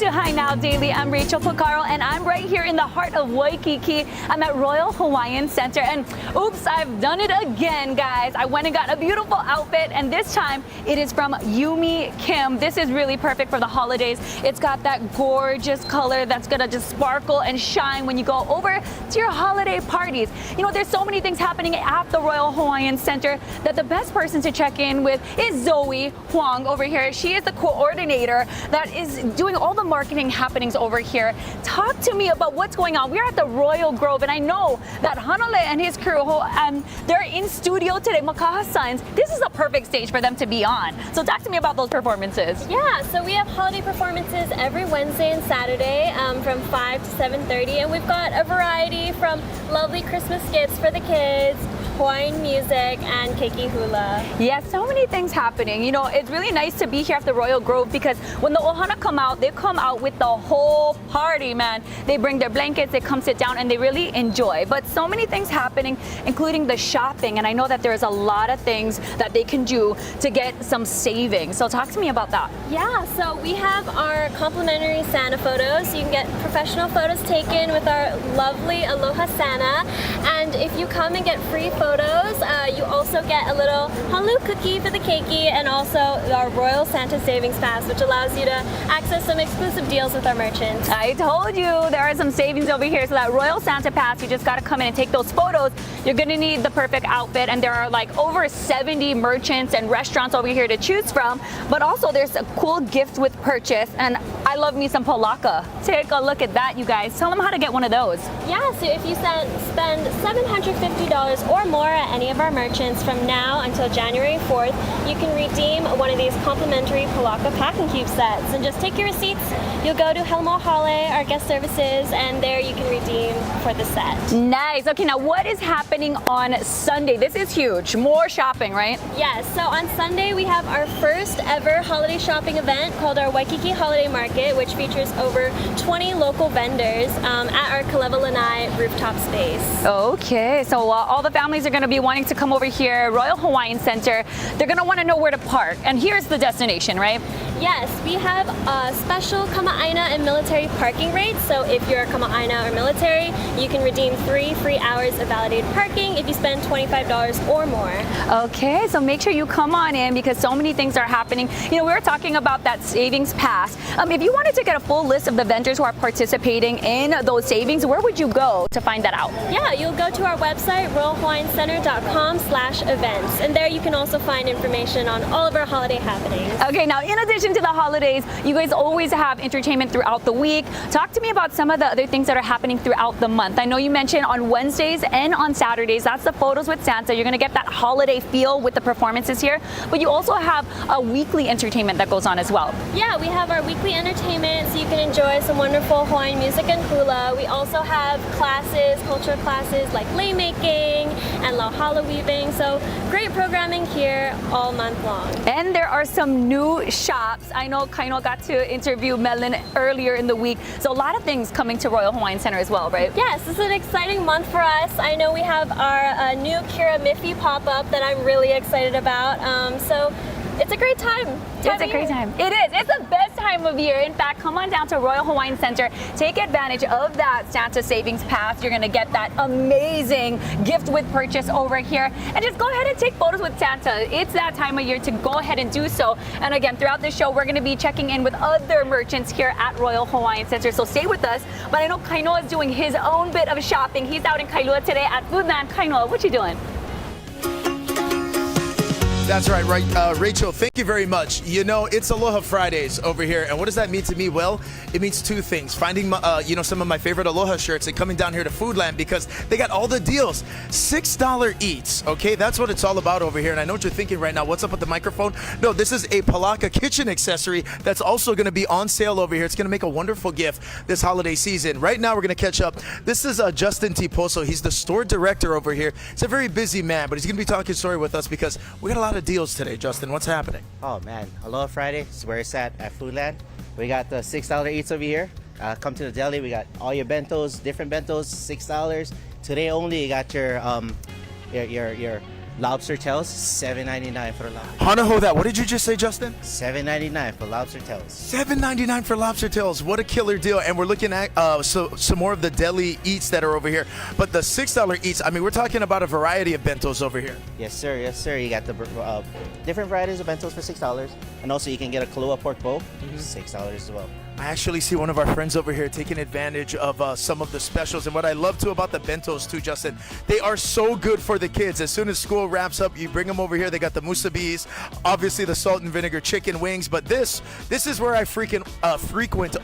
to Hi Now Daily. I'm Rachel Picaro, and I'm right here in the heart of Waikiki. I'm at Royal Hawaiian Center, and oops, I've done it again, guys. I went and got a beautiful outfit, and this time it is from Yumi Kim. This is really perfect for the holidays. It's got that gorgeous color that's gonna just sparkle and shine when you go over to your holiday parties. You know, there's so many things happening at the Royal Hawaiian Center that the best person to check in with is Zoe Huang over here. She is the coordinator that is doing all the marketing happenings over here. Talk to me about what's going on. We're at the Royal Grove, and I know that Hanale and his crew, they're in studio today, Makaha Sons. This is a perfect stage for them to be on. So talk to me about those performances. Yeah, so we have holiday performances every Wednesday and Saturday from 5 to 7:30, and we've got a variety from lovely Christmas gifts for the kids, Hawaiian music, and keiki hula. Yeah, so many things happening. You know, it's really nice to be here at the Royal Grove because when the ohana come out, they come out with the whole party, man. They bring their blankets, they come sit down, and they really enjoy. But so many things happening, including the shopping, and I know that there's a lot of things that they can do to get some savings. So talk to me about that. Yeah, so we have our complimentary Santa photos. You can get professional photos taken with our lovely Aloha Santa, and if you come and get free photos, you also get a little halu cookie for the keiki, and also our Royal Santa Savings Pass, which allows you to access some exclusive deals with our merchants. I told you there are some savings over here. So that Royal Santa Pass, you just got to come in and take those photos. You're going to need the perfect outfit, and there are like over 70 merchants and restaurants over here to choose from. But also there's a cool gift with purchase, and I love me some palaka. Take a look at that, you guys. Tell them how to get one of those. Yeah, so if you spend $750 or more at any of our merchants from now until January 4th, you can redeem one of these complimentary palaka packing cube sets. And just take your receipts, you'll go to Helmo Hale, our guest services, and there you can redeem for the set. Nice. Okay, now what is happening on Sunday? This is huge. More shopping, right? Yes, so on Sunday we have our first ever holiday shopping event called our Waikiki Holiday Market, which features over 20 local vendors at our Kaleva Lanai rooftop space. Okay, so all the families are going to be wanting to come over here, Royal Hawaiian Center. They're going to want to know where to park, and here's the destination, right? Yes, we have a special kama'aina and military parking rates. So if you're a kama'aina or military, you can redeem 3 free hours of validated parking if you spend $25 or more. Okay, so make sure you come on in because so many things are happening. You know, we were talking about that savings pass. If you wanted to get a full list of the vendors who are participating in those savings, where would you go to find that out? Yeah, you'll go to our website, royalhawaiiancenter.com/events, and there you can also find information on all of our holiday happenings. Okay, now in addition to the holidays, you guys always have entertainment throughout the week. Talk to me about some of the other things that are happening throughout the month. I know you mentioned on Wednesdays and on Saturdays, that's the photos with Santa. You're gonna get that holiday feel with the performances here, but you also have a weekly entertainment that goes on as well. Yeah, we have our weekly entertainment, so you can enjoy some wonderful Hawaiian music and hula. We also have classes, cultural classes like lei making and lauhala weaving, so great programming here all month long. And there are some new shops. I know Kaino got to interview Melon earlier in the week, so a lot of things coming to Royal Hawaiian Center as well, right? Yes, this is an exciting month for us. I know we have our new Kira Miffy pop-up that I'm really excited about, so it's a great time. It's a great time. It is. It's the best time of year. In fact, come on down to Royal Hawaiian Center. Take advantage of that Santa Savings Pass. You're going to get that amazing gift with purchase over here. And just go ahead and take photos with Santa. It's that time of year to go ahead and do so. And again, throughout the show, we're going to be checking in with other merchants here at Royal Hawaiian Center. So stay with us. But I know Kainoa is doing his own bit of shopping. He's out in Kailua today at Foodland. Kainoa, what you doing? That's right, Rachel, thank you very much. You know, it's Aloha Fridays over here, and what does that mean to me? Well, it means two things. Finding, some of my favorite Aloha shirts and coming down here to Foodland because they got all the deals. $6 eats, okay? That's what it's all about over here, and I know what you're thinking right now. What's up with the microphone? No, this is a palaka kitchen accessory that's also going to be on sale over here. It's going to make a wonderful gift this holiday season. Right now, we're going to catch up. This is Justin T. Poso. He's the store director over here. He's a very busy man, but he's going to be talking story with us because we got a lot of deals today. Justin, what's happening? Oh man, Aloha Friday is where it's at Foodland. We got the $6 eats over here. Come to the deli. We got all your bentos, different bentos, $6. Today only, you got your Lobster tails, $7.99 for a lobster. Hanaho that. What did you just say, Justin? $7.99 for lobster tails. $7.99 for lobster tails. What a killer deal. And we're looking at some more of the deli eats that are over here. But the $6 eats, I mean, we're talking about a variety of bentos over here. Yes, sir. Yes, sir. You got the different varieties of bentos for $6. And also you can get a Kailua pork bowl, $6 as well. I actually see one of our friends over here taking advantage of some of the specials. And what I love too about the bentos too, Justin, they are so good for the kids. As soon as school wraps up, you bring them over here. They got the musabis, obviously the salt and vinegar chicken wings. But this is where I frequent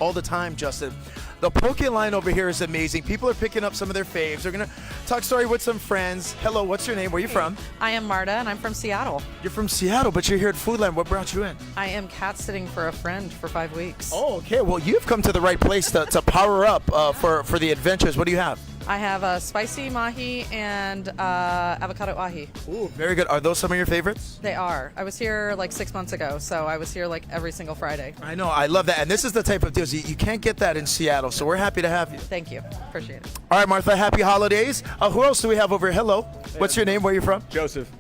all the time, Justin. The poke line over here is amazing. People are picking up some of their faves. They're gonna talk story with some friends. Hello, what's your name? Where are you from? I am Marta, and I'm from Seattle. You're from Seattle, but you're here at Foodland. What brought you in? I am cat sitting for a friend for 5 weeks. Oh, okay. Well, you've come to the right place to power up for the adventures. What do you have? I have a spicy mahi and avocado ahi. Ooh, very good. Are those some of your favorites? They are. I was here like 6 months ago, so I was here like every single Friday. I know. I love that. And this is the type of deals you can't get that in Seattle, so we're happy to have you. Thank you. Appreciate it. All right, Martha, happy holidays. Who else do we have over here? Hello. What's your name? Where are you from? Joseph.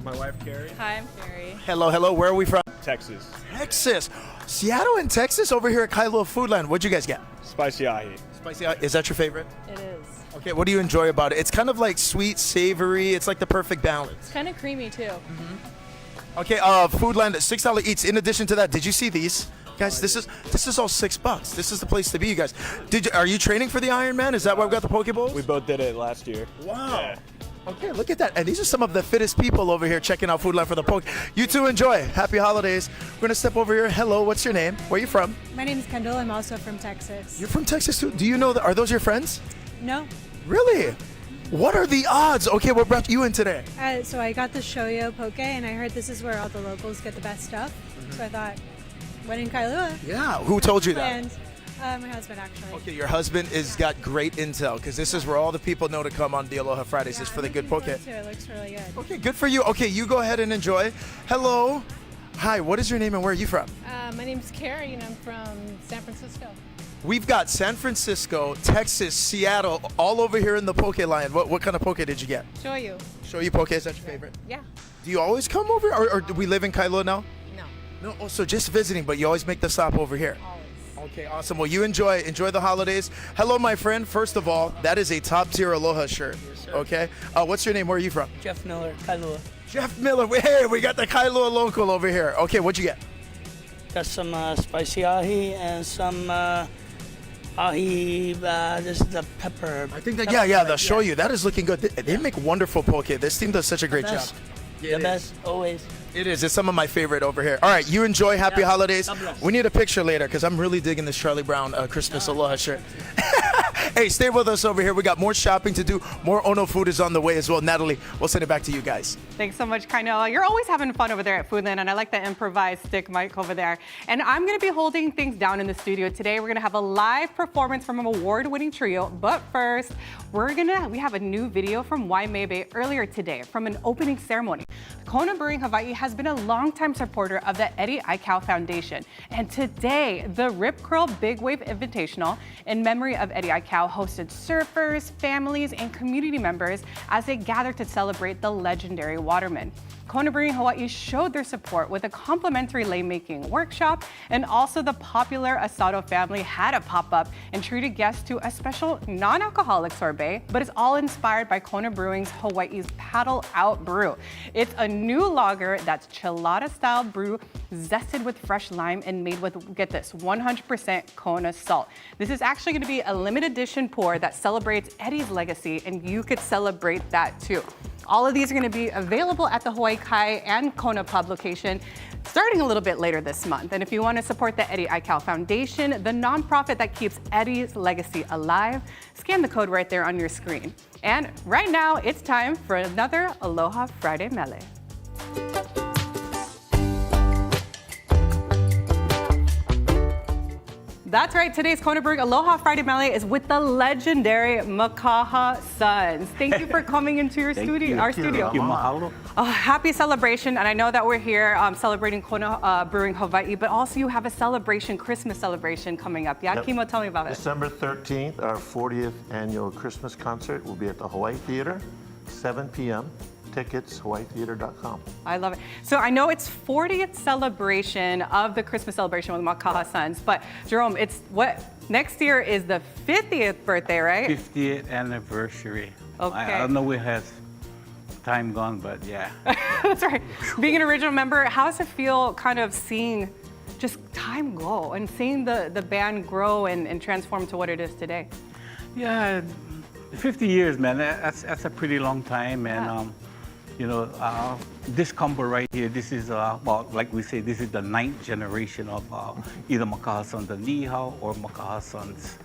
My wife, Carrie. Hi, I'm Carrie. Hello. Where are we from? Texas. Texas. Seattle and Texas over here at Kahala Foodland. What'd you guys get? Spicy ahi. Spicy. Is that your favorite? It is. Okay, what do you enjoy about it? It's kind of like sweet, savory. It's like the perfect balance. It's kind of creamy too. Okay, Foodland, $6 eats. In addition to that, did you see these? Guys, this is all $6. This is the place to be, you guys. Are you training for the Ironman? Is that why we got the Poke Bowls? We both did it last year. Wow. Yeah. Okay, look at that. And these are some of the fittest people over here checking out Foodland for the Poke. You two enjoy. Happy holidays. We're going to step over here. Hello, what's your name? Where are you from? My name is Kendall. I'm also from Texas. You're from Texas too? Do you know are those your friends? No. Really? What are the odds? Okay, what brought you in today? So I got the shoyo poke, and I heard this is where all the locals get the best stuff. So I thought, when in Kailua? Yeah, who told you that? And my husband, actually. Okay, your husband has got great intel because this is where all the people know to come on the Aloha Fridays is for the good poke. Too. It looks really good. Okay, good for you. Okay, you go ahead and enjoy. Hello. Hi, what is your name and where are you from? My name's Carrie and I'm from San Francisco. We've got San Francisco, Texas, Seattle, all over here in the poke line. What kind of poke did you get? Shoyu. Shoyu poke, is that your favorite? Yeah. Do you always come over or do we live in Kailua now? No. No, oh, so just visiting, but you always make the stop over here. Always. Okay, awesome. Well, you enjoy the holidays. Hello, my friend. First of all, that is a top tier Aloha shirt. Yes, sir. Okay. What's your name? Where are you from? Jeff Miller, Kailua. Jeff Miller. Hey, we got the Kailua local over here. Okay, what'd you get? Got some spicy ahi and some ahi. This is the pepper. I think they'll show you. That is looking good. They make wonderful poke. This team does such a great job. The best, always. It is. It's some of my favorite over here. All right, you enjoy. Happy holidays. We need a picture later because I'm really digging this Charlie Brown Christmas Aloha shirt. Hey, stay with us over here. We got more shopping to do. More Ono food is on the way as well. Natalie, we'll send it back to you guys. Thanks so much, Kainoa. You're always having fun over there at Foodland, and I like the improvised stick mic over there. And I'm going to be holding things down in the studio today. We're going to have a live performance from an award-winning trio. But first, we have a new video from Waimebe earlier today from an opening ceremony. Kona Brewing Hawaii has been a longtime supporter of the Eddie Aikau Foundation. And today, the Rip Curl Big Wave Invitational in memory of Eddie Aikau hosted surfers, families, and community members as they gathered to celebrate the legendary waterman. Kona Brewing Hawaii showed their support with a complimentary lei making workshop, and also the popular Asado family had a pop-up and treated guests to a special non-alcoholic sorbet, but it's all inspired by Kona Brewing's Hawaii's Paddle Out Brew. It's a new lager that's chilada-style brew, zested with fresh lime and made with, get this, 100% Kona salt. This is actually going to be a limited edition pour that celebrates Eddie's legacy, and you could celebrate that too. All of these are going to be available at the Hawaii Kai and Kona Pub location starting a little bit later this month. And if you want to support the Eddie Aikau Foundation, the nonprofit that keeps Eddie's legacy alive, scan the code right there on your screen. And right now, it's time for another Aloha Friday Mele. That's right, today's Kona Brewing Aloha Friday Mele is with the legendary Makaha Sons. Thank you for coming into our studio. Happy celebration, and I know that we're here celebrating Kona Brewing Hawaii, but also you have a celebration, Christmas celebration coming up. Yeah, yep. Kimo, tell me about it. December 13th, our 40th annual Christmas concert will be at the Hawaii Theater, 7 p.m. tickets, hawaiitheater.com. I love it. So I know it's 40th celebration of the Christmas celebration with Makaha Sons, but Jerome, it's what next year is the 50th birthday, right? 50th anniversary. Okay. I don't know where has time gone, but yeah. That's right. Being an original member, how does it feel kind of seeing just time go and seeing the band grow and transform to what it is today? Yeah, 50 years, man, that's a pretty long time. And, you know, this combo right here, this is, well, like we say, this is the 9th generation of either Makaha Sons and Nihao or Makaha Sons.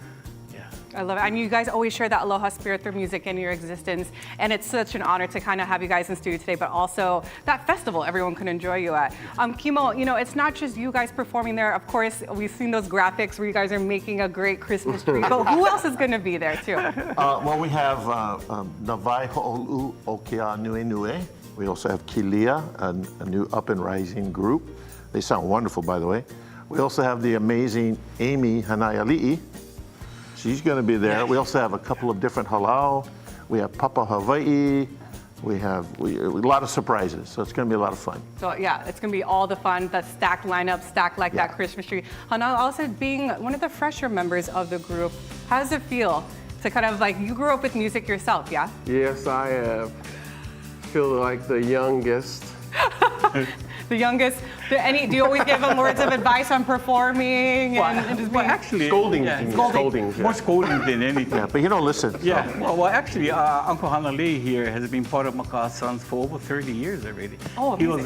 I love it. And you guys always share that aloha spirit through music in your existence. And it's such an honor to kind of have you guys in studio today, but also that festival everyone can enjoy you at. Kimo, you know, it's not just you guys performing there. Of course, we've seen those graphics where you guys are making a great Christmas tree, but who else is going to be there too? Well, we have Nawai Ho'olu Okea Nue Nue. We also have Kilia, a new up and rising group. They sound wonderful, by the way. We also have the amazing Amy Hanaiali'i. She's going to be there. We also have a couple of different halau. We have Papa Hawaii. We have a lot of surprises, so it's going to be a lot of fun. So yeah, it's going to be all the fun, the stacked lineup, stacked like that Christmas tree. Hana, also being one of the fresher members of the group, how does it feel to kind of like, you grew up with music yourself, yeah? Yes, I have. Feel like the youngest. The youngest. Do you always give them words of advice on performing and just being... actually, scolding. More scolding than anything. Yeah, but you don't listen. Yeah. Well, actually, Uncle Hanalei here has been part of Makaha Sons for over 30 years already. Oh, he was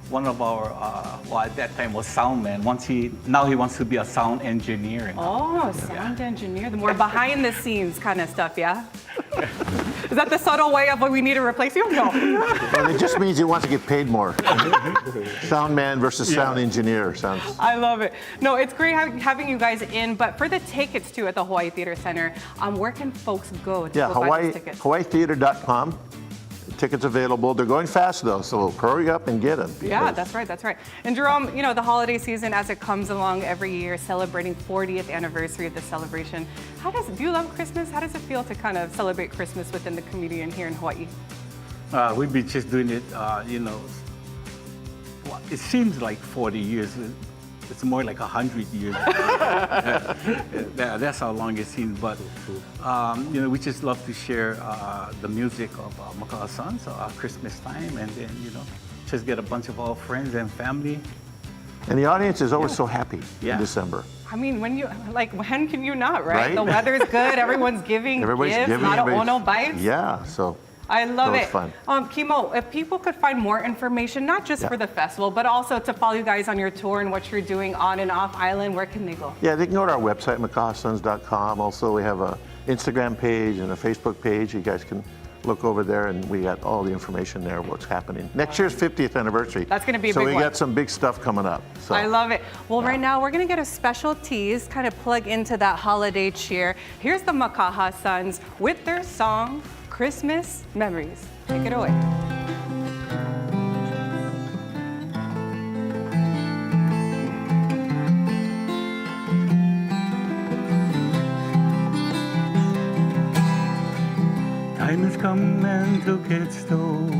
one of our, well, at that time was sound man. Now he wants to be a sound engineer. Sound engineer, the more behind the scenes kind of stuff, yeah? Is that the subtle way of what we need to replace you? No. Well, it just means he wants to get paid more. Sound man versus sound engineer sounds. I love it. No, it's great having you guys in, but for the tickets too at the Hawaii Theater Center, where can folks go to go buy those tickets? hawaiitheater.com. Tickets available. They're going fast though, so hurry up and get them. Yeah, that's right, that's right. And Jerome, you know, the holiday season as it comes along every year, celebrating 40th anniversary of the celebration. Do you love Christmas? How does it feel to kind of celebrate Christmas within the community here in Hawaii? We've been just doing it, you know, it seems like 40 years. It's more like 100 years. That's how long it seems. But you know, we just love to share the music of Makaha Sons Christmas time, and then just get a bunch of our friends and family. And the audience is always so happy in December. I mean, when can you not, right? The weather's good, everyone's giving gifts, a lot of ono bites. Yeah, so. I love it. Fun. Kimo, if people could find more information, not just for the festival, but also to follow you guys on your tour and what you're doing on and off island, where can they go? Yeah, they can go to our website, makahasons.com. Also, we have an Instagram page and a Facebook page. You guys can look over there, and we got all the information there, what's happening. Next year's 50th anniversary. That's going to be a big one. So we got some big stuff coming up. So. I love it. Well, right now, we're going to get a special tease, kind of plug into that holiday cheer. Here's the Makaha Sons with their song, Christmas Memories. Take it away. Time has come and took its toll.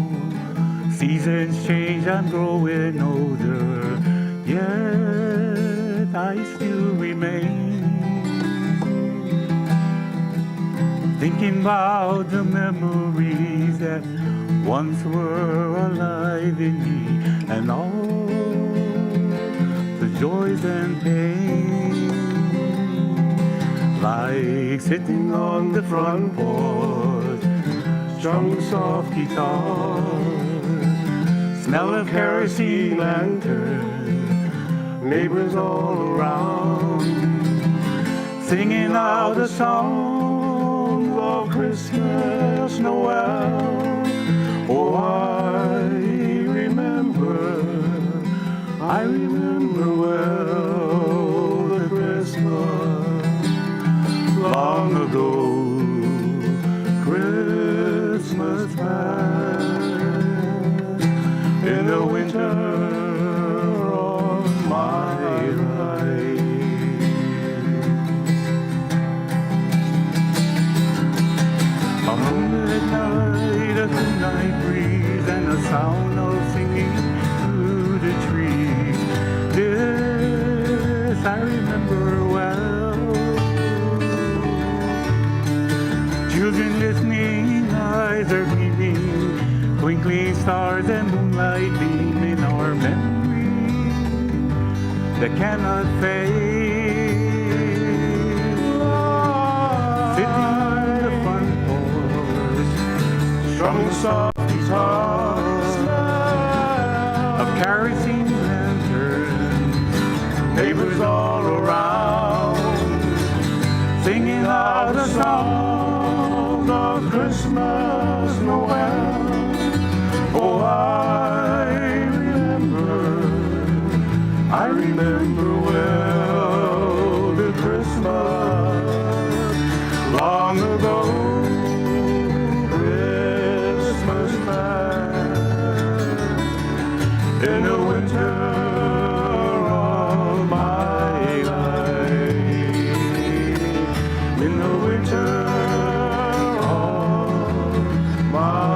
Seasons change, I'm growing older. Yet I still remain. Thinking about the memories that once were alive in me, and all the joys and pain. Like sitting on the front porch, strum soft guitar, smell of kerosene lantern, neighbors all around, singing out a song of Christmas, Noel. Oh, I remember well the Christmas long ago, Christmas past, in the winter of my life. A moonlit night, a good night breeze, sound of singing through the tree. This I remember well. Children listening, eyes are gleaming, twinkling stars and moonlight beam in our memory that cannot fade. Sitting on the front porch, strumming soft guitars of kerosene lanterns, neighbors all around, singing out a song of Christmas Noel. Oh, I remember well the Christmas long ago, Christmas time in the winter of my life, in the winter of my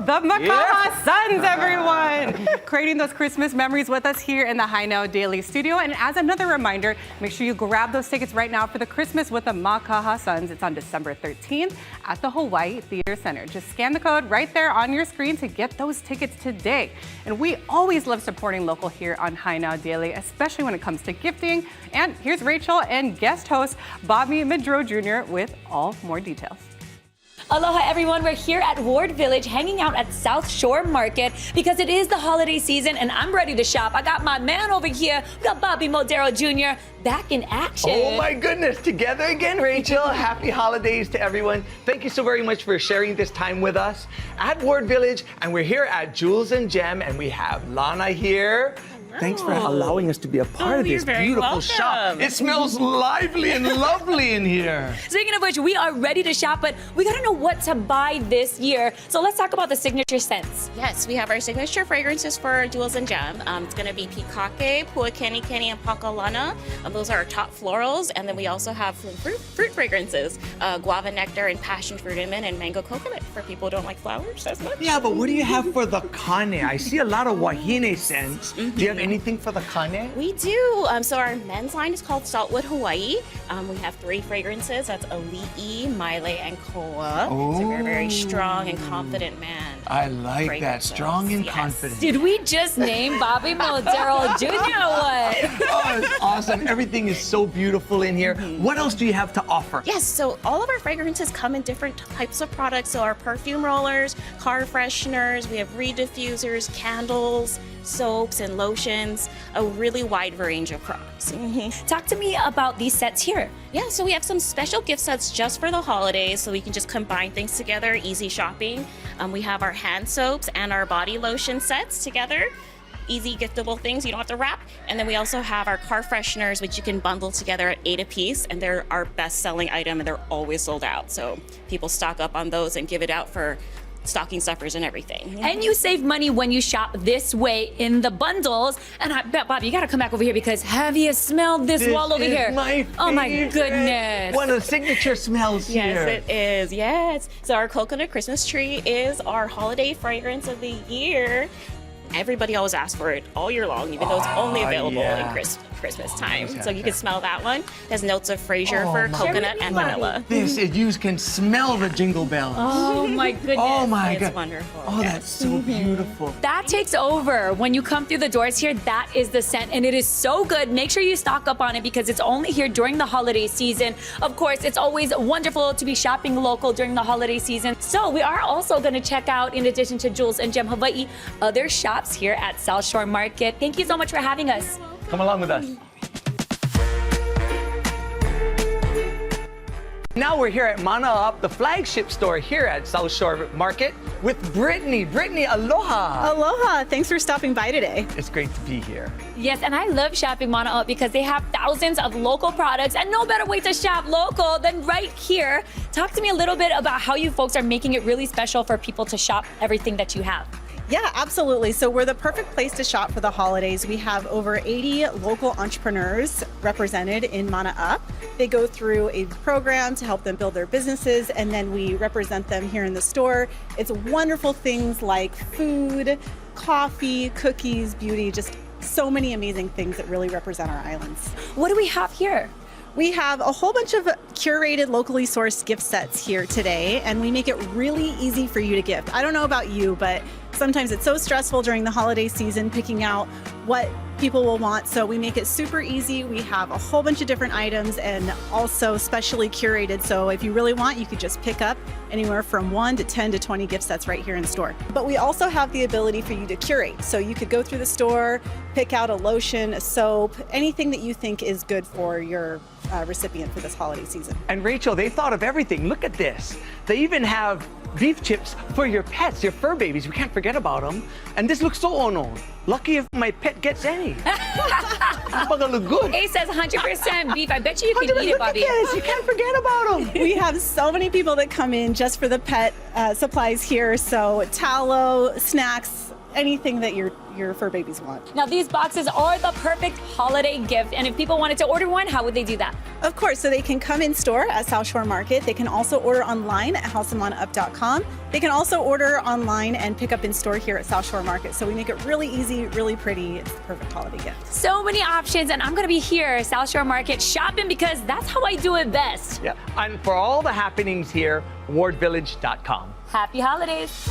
The Makaha Sons, everyone! Creating those Christmas memories with us here in the High Now Daily Studio. And as another reminder, make sure you grab those tickets right now for the Christmas with the Makaha Sons. It's on December 13th at the Hawaii Theater Center. Just scan the code right there on your screen to get those tickets today. And we always love supporting local here on High Now Daily, especially when it comes to gifting. And here's Rachel and guest host Bobby Midrow Jr. with all more details. Aloha everyone, we're here at Ward Village hanging out at Southshore Market because it is the holiday season and I'm ready to shop. I got my man over here, we got Bobby Modero Jr. back in action. Oh my goodness, together again, Rachel. Happy holidays to everyone. Thank you so very much for sharing this time with us at Ward Village. And we're here at Jules and Gem and we have Lana here. Thanks for allowing us to be a part of this beautiful shop. It smells lively and lovely in here. Speaking of which, we are ready to shop, but we gotta know what to buy this year. So let's talk about the signature scents. Yes, we have our signature fragrances for Jules and Gem. It's gonna be Pikake, Puakeni Keni, and Pakalana. Those are our top florals. And then we also have fruit fragrances, guava nectar and passion fruit and mango coconut for people who don't like flowers as much. Yeah, but what do you have for the kane? I see a lot of wahine scents. Do you have anything for the kane? We do. So our men's line is called Saltwood Hawaii. We have 3 fragrances. That's Ali'i, Maile, and Koa. Oh. So we're a very strong and confident man. I like that. Strong and confident. Did we just name Bobby Modero Jr. or what? Oh, it's awesome. Everything is so beautiful in here. What else do you have to offer? Yes, so all of our fragrances come in different types of products. So our perfume rollers, car fresheners, we have reed diffusers, candles, soaps and lotions, a really wide range of products. Talk to me about these sets here. Yeah, so we have some special gift sets just for the holidays, so we can just combine things together, easy shopping. We have our hand soaps and our body lotion sets together. Easy giftable things, you don't have to wrap. And then we also have our car fresheners, which you can bundle together at 8 a piece, and they're our best-selling item, and they're always sold out. So people stock up on those and give it out for stocking stuffers and everything. And you save money when you shop this way in the bundles. And I bet, Bob, you gotta come back over here because have you smelled this wall over here? Oh my goodness. One of the signature smells here. Yes, it is, yes. So our coconut Christmas tree is our holiday fragrance of the year. Everybody always asks for it all year long, even though it's only available in Christmas time. So you can smell that one. It has notes of Fraser for coconut and vanilla. You can smell the jingle bells. Oh my goodness. Oh my God. It's wonderful. Oh, that's so beautiful. That takes over. When you come through the doors here, that is the scent, and it is so good. Make sure you stock up on it because it's only here during the holiday season. Of course, it's always wonderful to be shopping local during the holiday season. So we are also going to check out, in addition to Jules and Gem Hawaii, other shops here at Southshore Market. Thank you so much for having us. Come along with us. Now we're here at Mana Up, the flagship store here at Southshore Market with Brittany. Brittany, aloha. Aloha. Thanks for stopping by today. It's great to be here. Yes, and I love shopping Mana Up because they have thousands of local products, and no better way to shop local than right here. Talk to me a little bit about how you folks are making it really special for people to shop everything that you have. Yeah, absolutely. So we're the perfect place to shop for the holidays. We have over 80 local entrepreneurs represented in Mana Up. They go through a program to help them build their businesses, and then we represent them here in the store. It's wonderful things like food, coffee, cookies, beauty, just so many amazing things that really represent our islands. What do we have here? We have a whole bunch of curated, locally sourced gift sets here today, and we make it really easy for you to gift. I don't know about you, but sometimes it's so stressful during the holiday season picking out what people will want, so we make it super easy. We have a whole bunch of different items and also specially curated, so if you really want, you could just pick up anywhere from 1 to 10 to 20 gift sets right here in store. But we also have the ability for you to curate, so you could go through the store, pick out a lotion, a soap, anything that you think is good for your recipient for this holiday season. And Rachel, they thought of everything. Look at this. They even have beef chips for your pets, your fur babies. We can't forget about them. And this looks so ono. Lucky if my pet gets any. It's gonna look good. A says 100% beef. I bet you can eat it, Bobby. Look at this. You can't forget about them. We have so many people that come in just for the pet supplies here. So tallow, snacks, anything that your fur babies want. Now these boxes are the perfect holiday gift, and if people wanted to order one, how would they do that? Of course, so they can come in store at Southshore Market. They can also order online at houseofmanaup.com. They can also order online and pick up in store here at Southshore Market. So we make it really easy, really pretty. It's the perfect holiday gift. So many options, and I'm gonna be here, Southshore Market, shopping because that's how I do it best. Yeah, and for all the happenings here, wardvillage.com. Happy holidays.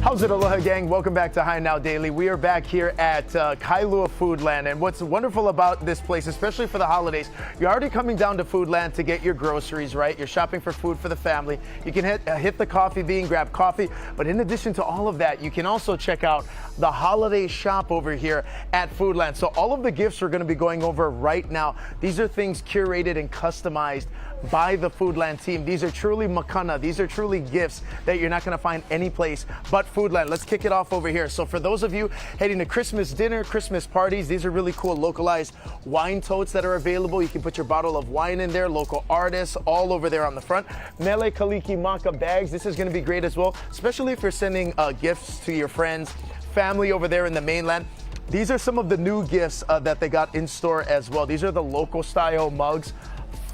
How's it, Aloha gang? Welcome back to High Now Daily. We are back here at Kailua Foodland, and what's wonderful about this place, especially for the holidays, you're already coming down to Foodland to get your groceries, right? You're shopping for food for the family. You can hit the coffee bean, grab coffee, but in addition to all of that, you can also check out the holiday shop over here at Foodland. So all of the gifts we're going to be going over right now, these are things curated and customized by the Foodland team. These are truly makana. These are truly gifts that you're not going to find any place but Foodland. Let's kick it off over here. So for those of you heading to Christmas dinner, Christmas parties, these are really cool localized wine totes that are available. You can put your bottle of wine in there, local artists all over there on the front. Mele Kaliki Maka bags. This is going to be great as well, especially if you're sending gifts to your friends, family over there in the mainland. These are some of the new gifts that they got in store as well. These are the local style mugs.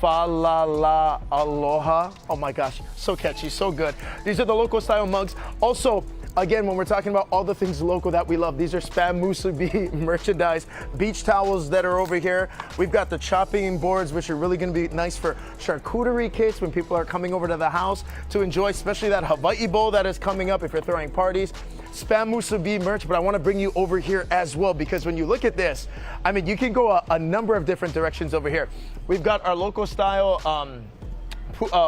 Kahala Aloha. Oh my gosh, so catchy, so good. These are the local style mugs. Also, again, when we're talking about all the things local that we love, these are Spam Musubi merchandise, beach towels that are over here. We've got the chopping boards, which are really gonna be nice for charcuterie kits when people are coming over to the house to enjoy, especially that Hawaii bowl that is coming up if you're throwing parties. Spam Musubi merch, but I want to bring you over here as well, because when you look at this, I mean, you can go a number of different directions over here. We've got our local style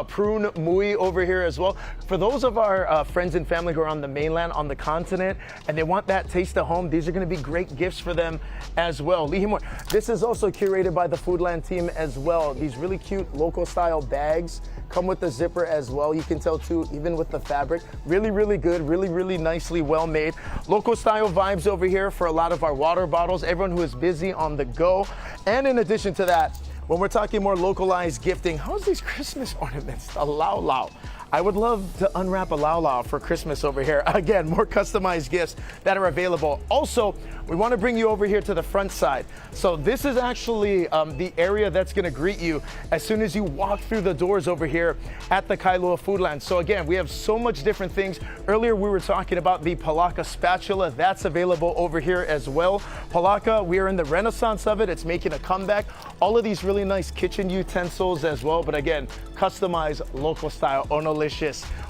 prune mui over here as well. For those of our friends and family who are on the mainland, on the continent, and they want that taste of home, these are going to be great gifts for them as well. Lihimor, this is also curated by the Foodland team as well. These really cute local style bags come with the zipper as well. You can tell too, even with the fabric, really, really good, really, really nicely well made. Local style vibes over here for a lot of our water bottles, everyone who is busy on the go. And in addition to that, when we're talking more localized gifting, how's these Christmas ornaments? The lau lau. I would love to unwrap a lau lau for Christmas over here. Again, more customized gifts that are available. Also, we want to bring you over here to the front side. So this is actually the area that's going to greet you as soon as you walk through the doors over here at the Kailua Foodland. So again, we have so much different things. Earlier, we were talking about the Palaka spatula. That's available over here as well. Palaka, we are in the renaissance of it. It's making a comeback. All of these really nice kitchen utensils as well. But again, customized local style, onolicious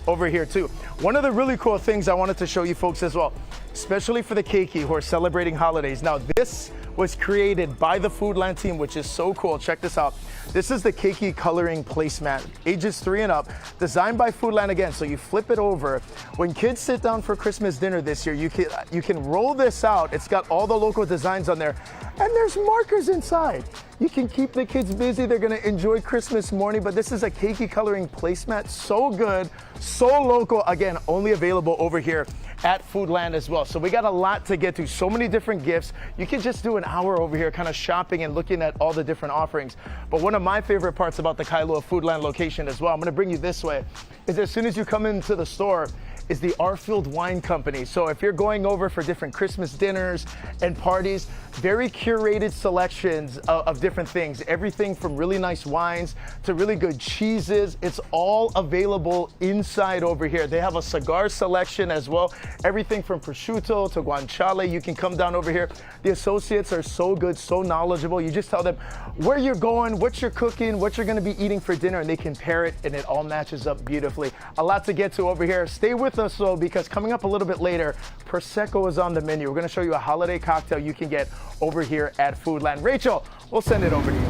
over here too. One of the really cool things I wanted to show you folks as well, especially for the keiki who are celebrating holidays. Now this was created by the Foodland team, which is so cool. Check this out. This is the keiki coloring placemat, ages 3 and up, designed by Foodland again. So you flip it over. When kids sit down for Christmas dinner this year, you can roll this out. It's got all the local designs on there, and there's markers inside. You can keep the kids busy. They're gonna enjoy Christmas morning, but this is a keiki coloring placemat. So good, so local. Again, only available over here at Foodland as well. So we got a lot to get to, so many different gifts. You can just do an hour over here kind of shopping and looking at all the different offerings. But one of my favorite parts about the Kailua Foodland location as well, I'm gonna bring you this way, is as soon as you come into the store, is the Arfield Wine Company. So if you're going over for different Christmas dinners and parties, very curated selections of different things. Everything from really nice wines to really good cheeses. It's all available inside over here. They have a cigar selection as well. Everything from prosciutto to guanciale. You can come down over here. The associates are so good, so knowledgeable. You just tell them where you're going, what you're cooking, what you're gonna be eating for dinner, and they can pair it, and it all matches up beautifully. A lot to get to over here. Stay with us though, because coming up a little bit later, Prosecco is on the menu. We're gonna show you a holiday cocktail you can get over here at Foodland. Rachel, we'll send it over to you.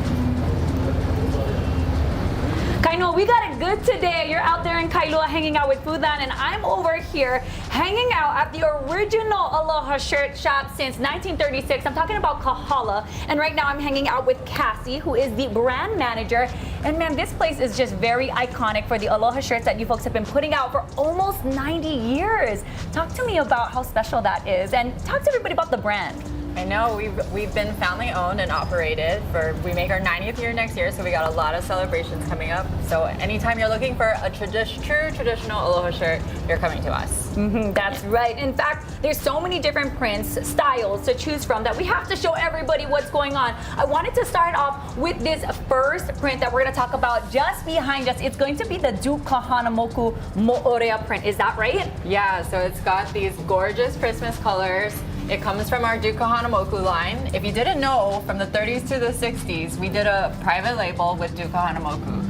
Kaino, we got it good today. You're out there in Kailua hanging out with Foodland, and I'm over here hanging out at the original Aloha shirt shop since 1936. I'm talking about Kahala, and right now I'm hanging out with Cassie, who is the brand manager. And man, this place is just very iconic for the Aloha shirts that you folks have been putting out for almost 90 years. Talk to me about how special that is, and talk to everybody about the brand. I know, we've been family owned and operated we make our 90th year next year, so we got a lot of celebrations coming up. So anytime you're looking for a true traditional Aloha shirt, you're coming to us. That's right. In fact, there's so many different prints, styles to choose from that we have to show everybody what's going on. I wanted to start off with this first print that we're going to talk about just behind us. It's going to be the Duke Kahanamoku Mo'orea print. Is that right? Yeah, so it's got these gorgeous Christmas colors. It comes from our Duke Kahanamoku line. If you didn't know, from the 30s to the 60s, we did a private label with Duke Kahanamoku.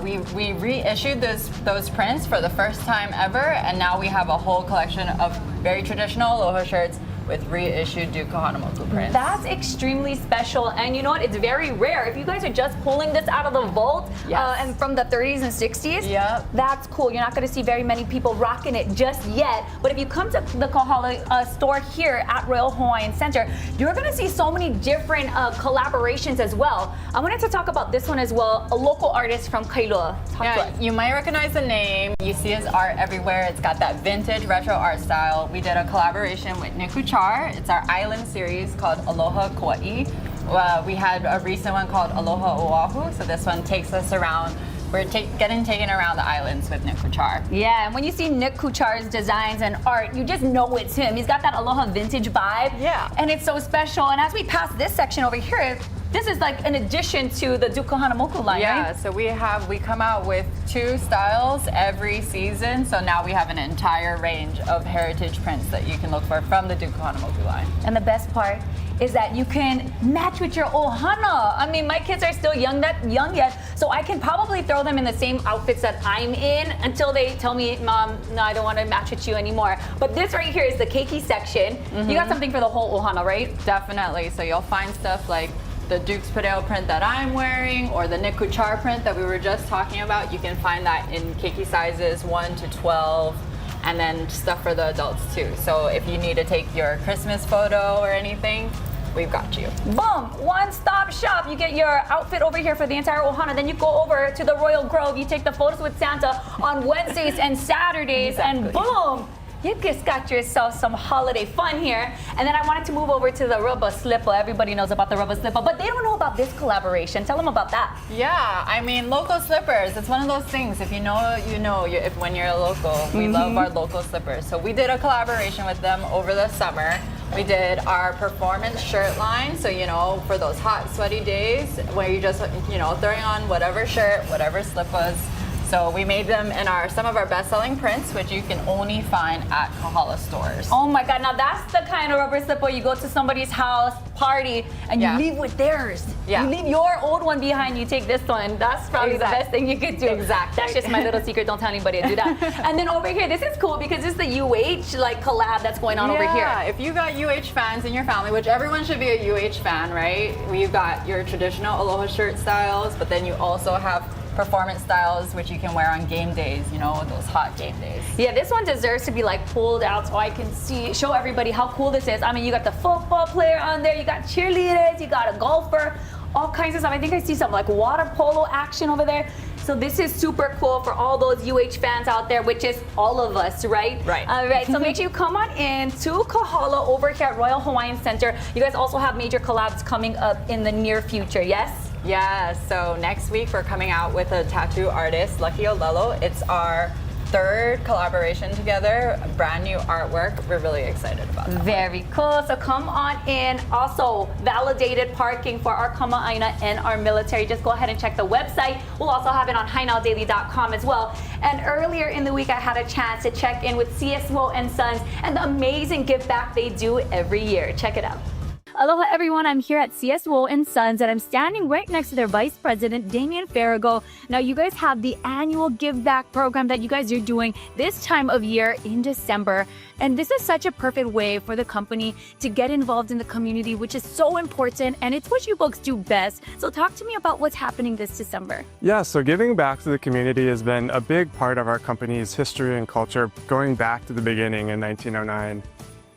We reissued those prints for the first time ever, and now we have a whole collection of very traditional Aloha shirts with reissued Duke Kahanamoku prints. That's extremely special, and you know what? It's very rare. If you guys are just pulling this out of the vault and from the 30s and 60s, that's cool. You're not going to see very many people rocking it just yet. But if you come to the Kahala store here at Royal Hawaiian Center, you're going to see so many different collaborations as well. I wanted to talk about this one as well, a local artist from Kailua. Talk to us. You might recognize the name. You see his art everywhere. It's got that vintage retro art style. We did a collaboration with Niku. It's our island series called Aloha Kauai. We had a recent one called Aloha Oahu, so this one takes us around. We're getting taken around the islands with Nick Kuchar. Yeah, and when you see Nick Kuchar's designs and art, you just know it's him. He's got that Aloha vintage vibe. Yeah. And it's so special. And as we pass this section over here, this is like an addition to the Duke Kahanamoku line, yeah, right? So we come out with 2 styles every season. So now we have an entire range of heritage prints that you can look for from the Duke Kahanamoku line. And the best part is that you can match with your ohana. I mean, my kids are still young yet, so I can probably throw them in the same outfits that I'm in until they tell me, Mom, no, I don't want to match with you anymore. But this right here is the keiki section. You got something for the whole ohana, right? Definitely. So you'll find stuff like the Duke's Padeo print that I'm wearing, or the Nick Kuchar print that we were just talking about. You can find that in keiki sizes 1 to 12, and then stuff for the adults too. So if you need to take your Christmas photo or anything, we've got you. Boom! One-stop shop. You get your outfit over here for the entire ohana. Then you go over to the Royal Grove. You take the photos with Santa on Wednesdays and Saturdays, and boom! You just got yourself some holiday fun here. And then I wanted to move over to the rubber slipper. Everybody knows about the rubber slipper, but they don't know about this collaboration. Tell them about that. Yeah, I mean, local slippers. It's one of those things. If you know, you know. If when you're a local, we love our local slippers. So we did a collaboration with them over the summer. We did our performance shirt line. So, you know, for those hot, sweaty days where you just, you know, throwing on whatever shirt, whatever slippers. So we made them in some of our best-selling prints, which you can only find at Kahala stores. Oh my God, now that's the kind of rubber slipper you go to somebody's house, party, and you leave with theirs. Yeah. You leave your old one behind, you take this one. That's probably the best thing you could do. Exactly. That's just my little secret, don't tell anybody to do that. And then over here, this is cool because it's the UH like collab that's going on over here. Yeah, if you got UH fans in your family, which everyone should be a UH fan, right? We've got your traditional Aloha shirt styles, but then you also have performance styles, which you can wear on game days, you know, those hot game days. Yeah, this one deserves to be like pulled out so I can show everybody how cool this is. I mean, you got the football player on there, you got cheerleaders, you got a golfer, all kinds of stuff. I think I see some like water polo action over there. So this is super cool for all those UH fans out there, which is all of us, right? Right. All right, so make sure you come on in to Kahala over here at Royal Hawaiian Center. You guys also have major collabs coming up in the near future, yes? Yeah, so next week we're coming out with a tattoo artist, Lucky Olelo. It's our third collaboration together, brand new artwork. We're really excited about that. Very cool. So come on in. Also, validated parking for our kama'aina and our military. Just go ahead and check the website. We'll also have it on HiNowDaily.com as well. And earlier in the week, I had a chance to check in with CSWO and Sons and the amazing give back they do every year. Check it out. Aloha everyone, I'm here at CSWO and Sons and I'm standing right next to their Vice President, Damian Farrago. Now you guys have the annual Give Back program that you guys are doing this time of year in December. And this is such a perfect way for the company to get involved in the community, which is so important and it's what you folks do best. So talk to me about what's happening this December. Yeah, so giving back to the community has been a big part of our company's history and culture going back to the beginning in 1909.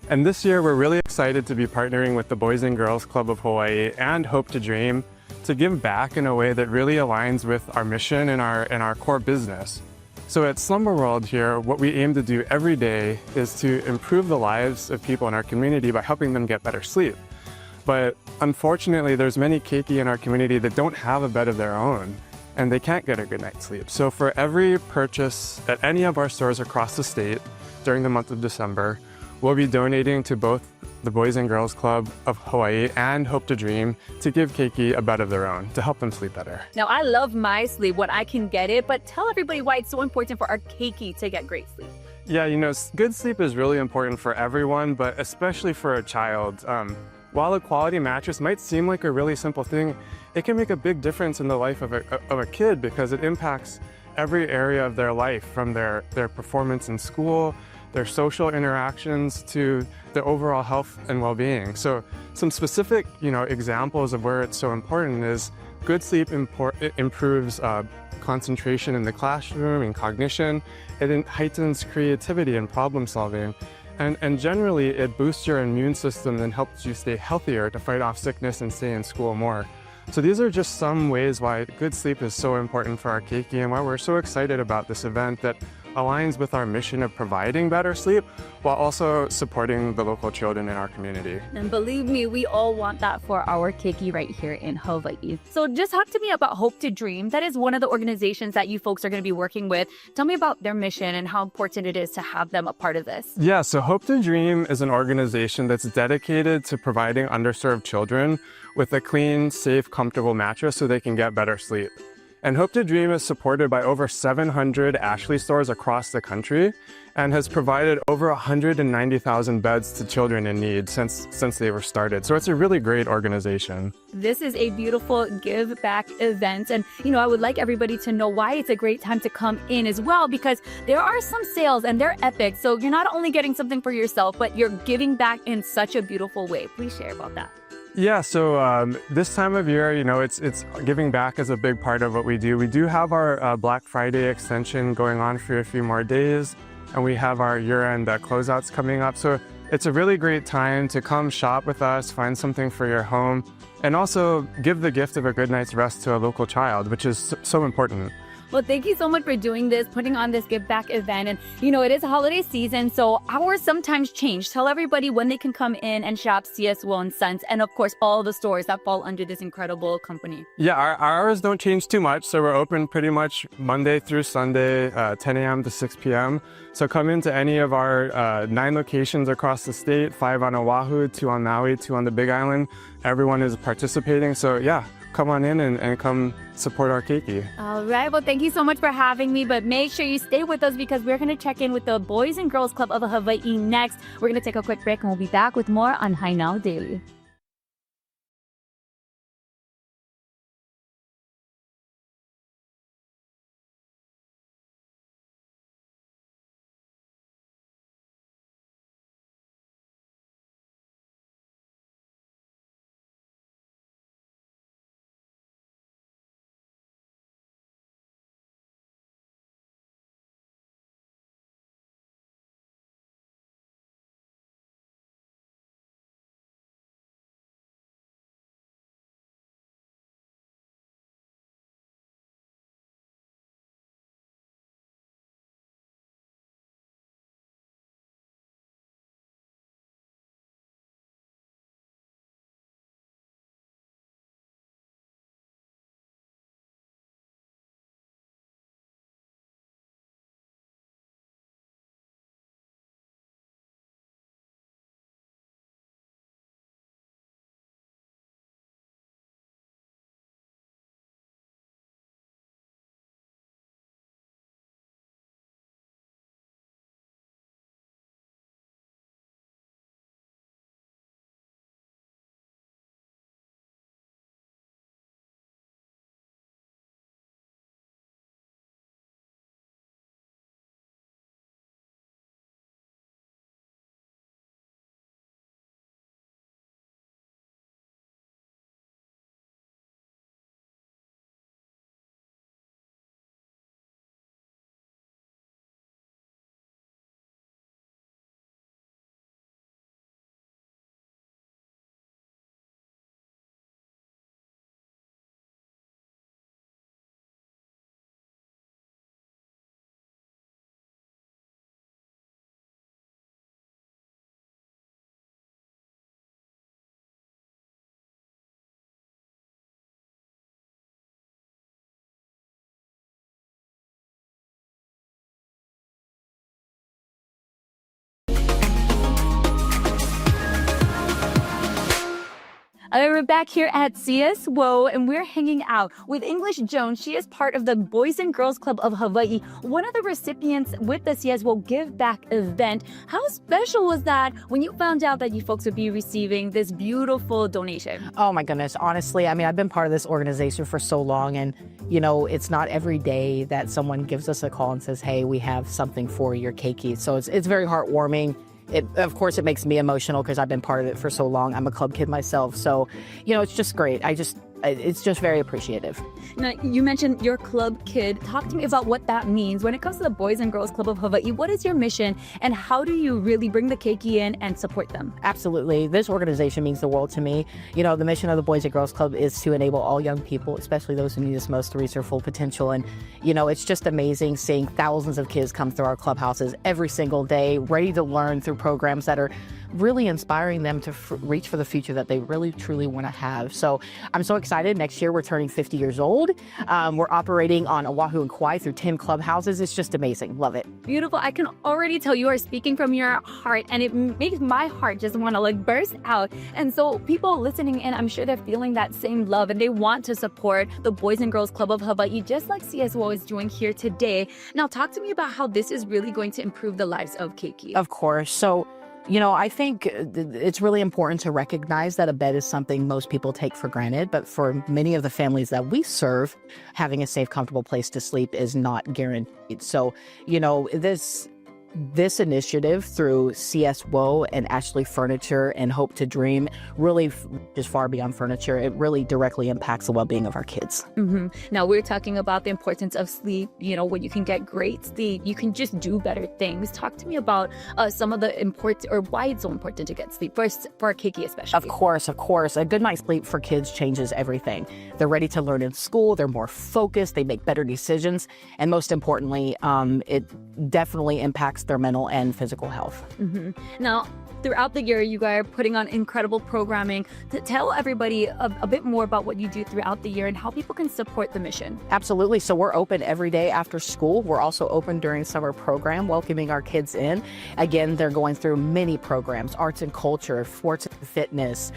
And this year, we're really excited to be partnering with the Boys and Girls Club of Hawaii and Hope to Dream to give back in a way that really aligns with our mission and our core business. So at Slumber World here, what we aim to do every day is to improve the lives of people in our community by helping them get better sleep. But unfortunately, there's many keiki in our community that don't have a bed of their own and they can't get a good night's sleep. So for every purchase at any of our stores across the state during the month of December, we'll be donating to both the Boys and Girls Club of Hawaii and Hope to Dream to give keiki a bed of their own to help them sleep better. Now, I love my sleep when I can get it, but tell everybody why it's so important for our keiki to get great sleep. Yeah, you know, good sleep is really important for everyone, but especially for a child. While a quality mattress might seem like a really simple thing, it can make a big difference in the life of a kid because it impacts every area of their life, from their performance in school, their social interactions, to their overall health and well-being. So some specific, examples of where it's so important is good sleep improves concentration in the classroom and cognition. It heightens creativity and problem solving. And generally, it boosts your immune system and helps you stay healthier to fight off sickness and stay in school more. So these are just some ways why good sleep is so important for our keiki and why we're so excited about this event that aligns with our mission of providing better sleep while also supporting the local children in our community. And believe me, we all want that for our keiki right here in Hawaii. So just talk to me about Hope to Dream. That is one of the organizations that you folks are going to be working with. Tell me about their mission and how important it is to have them a part of this. Yeah, so Hope to Dream is an organization that's dedicated to providing underserved children with a clean, safe, comfortable mattress so they can get better sleep. And Hope to Dream is supported by over 700 Ashley stores across the country and has provided over 190,000 beds to children in need since they were started. So it's a really great organization. This is a beautiful give back event. And, I would like everybody to know why it's a great time to come in as well, because there are some sales and they're epic. So you're not only getting something for yourself, but you're giving back in such a beautiful way. Please share about that. Yeah, so this time of year, it's giving back is a big part of what we do. We do have our Black Friday extension going on for a few more days, and we have our year-end closeouts coming up. So it's a really great time to come shop with us, find something for your home, and also give the gift of a good night's rest to a local child, which is so important. Well, thank you so much for doing this, putting on this give back event. And, it is a holiday season, so hours sometimes change. Tell everybody when they can come in and shop CSWO and Sons, and of course, all the stores that fall under this incredible company. Yeah, our hours don't change too much. So we're open pretty much Monday through Sunday, 10 a.m. to 6 p.m. So come into any of our 9 locations across the state, 5 on Oahu, 2 on Maui, 2 on the Big Island. Everyone is participating. So yeah, come on in and come support our keiki. All right, well, thank you so much for having me, but make sure you stay with us because we're going to check in with the Boys and Girls Club of Hawaii next. We're going to take a quick break and we'll be back with more on High Now Daily. We're back here at CSWO and we're hanging out with English Jones. She is part of the Boys and Girls Club of Hawaii, one of the recipients with the CSWO Give Back event. How special was that when you found out that you folks would be receiving this beautiful donation? Oh my goodness, honestly, I mean, I've been part of this organization for so long, and you know, it's not every day that someone gives us a call and says, hey, we have something for your keiki. So it's very heartwarming. Of course, it makes me emotional because I've been part of it for so long. I'm a club kid myself. So, you know, it's just great. It's just very appreciative. Now, you mentioned your club kid. Talk to me about what that means. When it comes to the Boys and Girls Club of Hawaii, what is your mission and how do you really bring the keiki in and support them? Absolutely. This organization means the world to me. You know, the mission of the Boys and Girls Club is to enable all young people, especially those who need us most, to reach their full potential. And, you know, it's just amazing seeing thousands of kids come through our clubhouses every single day, ready to learn through programs that are really inspiring them to reach for the future that they really truly want to have. So I'm so excited. Next year we're turning 50 years old. We're operating on Oahu and Kauai through 10 clubhouses. It's just amazing. Love it. Beautiful. I can already tell you are speaking from your heart, and it makes my heart just want to like burst out. And so people listening in, I'm sure they're feeling that same love and they want to support the Boys and Girls Club of Hawaii just like CSWO is doing here today. Now talk to me about how this is really going to improve the lives of keiki. Of course. So, you know, I think it's really important to recognize that a bed is something most people take for granted, but for many of the families that we serve, having a safe, comfortable place to sleep is not guaranteed. So, you know, this initiative through CSWO and Ashley Furniture and Hope to Dream really is far beyond furniture. It really directly impacts the well-being of our kids. Mm-hmm. Now we're talking about the importance of sleep. You know, when you can get great sleep, you can just do better things. Talk to me about some of the important or why it's so important to get sleep for our keiki especially. Of course. A good night's sleep for kids changes everything. They're ready to learn in school. They're more focused. They make better decisions. And most importantly, it definitely impacts their mental and physical health. Now, throughout the year, you guys are putting on incredible programming. To tell everybody a bit more about what you do throughout the year and how people can support the mission. Absolutely. So we're open every day after school. We're also open during summer program, welcoming our kids in. Again, they're going through many programs, arts and culture, sports and fitness,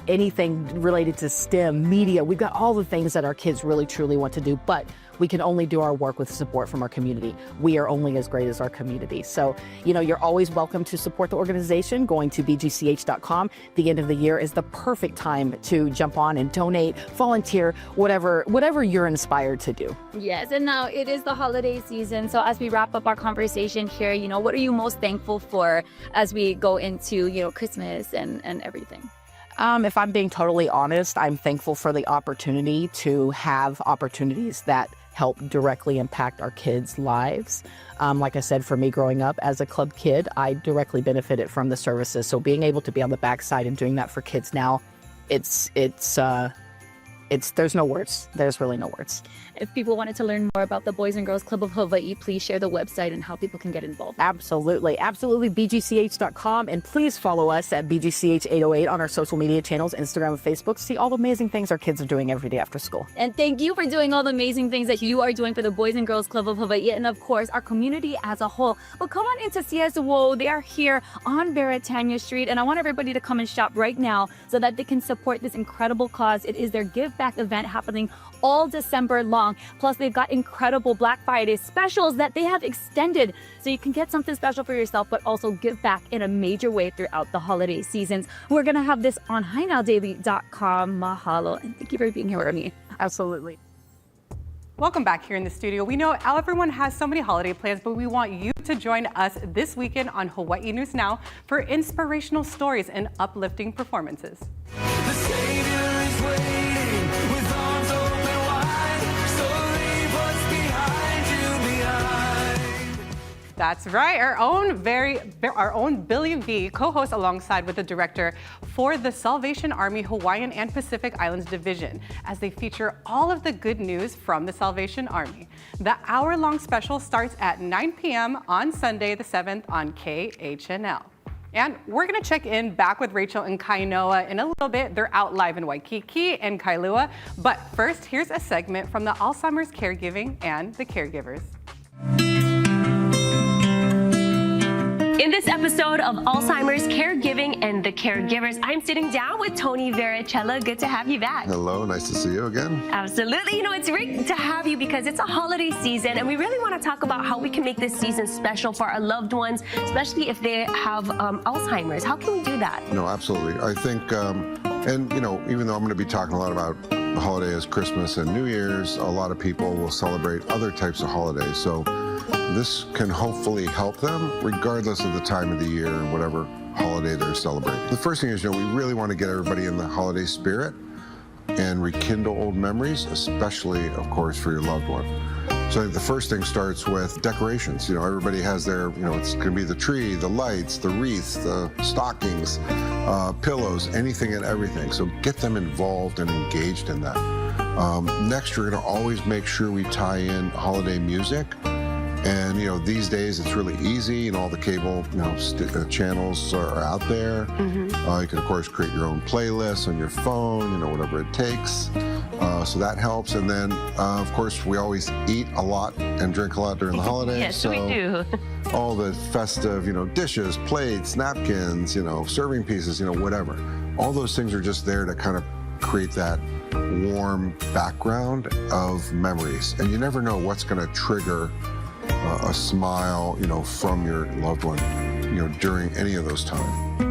anything related to STEM, media. We've got all the things that our kids really, truly want to do, but we can only do our work with support from our community. We are only as great as our community. So, you're always welcome to support the organization. Going to bgch.com. The end of the year is the perfect time to jump on and donate, volunteer, whatever you're inspired to do. Yes, and now it is the holiday season. So as we wrap up our conversation here, what are you most thankful for as we go into, Christmas and everything? If I'm being totally honest, I'm thankful for the opportunity to have opportunities that help directly impact our kids' lives. Like I said, for me growing up as a club kid, I directly benefited from the services. So being able to be on the backside and doing that for kids now, there's no words. There's really no words. If people wanted to learn more about the Boys and Girls Club of Hawaii, please share the website and how people can get involved. Absolutely. bgch.com. And please follow us at bgch808 on our social media channels, Instagram and Facebook, to see all the amazing things our kids are doing every day after school. And thank you for doing all the amazing things that you are doing for the Boys and Girls Club of Hawaii and, of course, our community as a whole. But come on into CSWO. They are here on Beretania Street, and I want everybody to come and shop right now so that they can support this incredible cause. It is their Give Back event happening all December long. Plus, they've got incredible Black Friday specials that they have extended, so you can get something special for yourself, but also give back in a major way throughout the holiday seasons. We're going to have this on HiNowDaily.com. Mahalo, and thank you for being here with me. Absolutely. Welcome back here in the studio. We know everyone has so many holiday plans, but we want you to join us this weekend on Hawaii News Now for inspirational stories and uplifting performances. The Savior is waiting with arms open wide, so leave what's behind you behind. That's right. Our own Billy V co-hosts alongside with the director for the Salvation Army Hawaiian and Pacific Islands Division as they feature all of the good news from the Salvation Army. The hour-long special starts at 9 p.m. on Sunday the 7th on KHNL. And we're going to check in back with Rachel and Kainoa in a little bit. They're out live in Waikiki and Kailua. But first, here's a segment from the Alzheimer's Caregiving and the Caregivers. In this episode of Alzheimer's Caregiving and the Caregivers, I'm sitting down with Tony Vericella. Good to have you back. Hello, nice to see you again. Absolutely. It's great to have you because it's a holiday season and we really want to talk about how we can make this season special for our loved ones, especially if they have Alzheimer's. How can we do that? No, absolutely. I think, even though I'm going to be talking a lot about the holiday as Christmas and New Year's, a lot of people will celebrate other types of holidays. So this can hopefully help them regardless of the time of the year and whatever holiday they're celebrating. The first thing is, we really want to get everybody in the holiday spirit and rekindle old memories, especially, of course, for your loved one. So I think the first thing starts with decorations. Everybody has their, it's going to be the tree, the lights, the wreaths, the stockings, pillows, anything and everything. So get them involved and engaged in that. Next, we're going to always make sure we tie in holiday music. And, these days it's really easy and all the cable, channels are out there. Mm-hmm. You can, of course, create your own playlists on your phone, whatever it takes. So that helps. And then, of course, we always eat a lot and drink a lot during the holidays. Yes, so we do. All the festive, dishes, plates, napkins, serving pieces, whatever. All those things are just there to kind of create that warm background of memories. And you never know what's going to trigger a smile, from your loved one, during any of those times.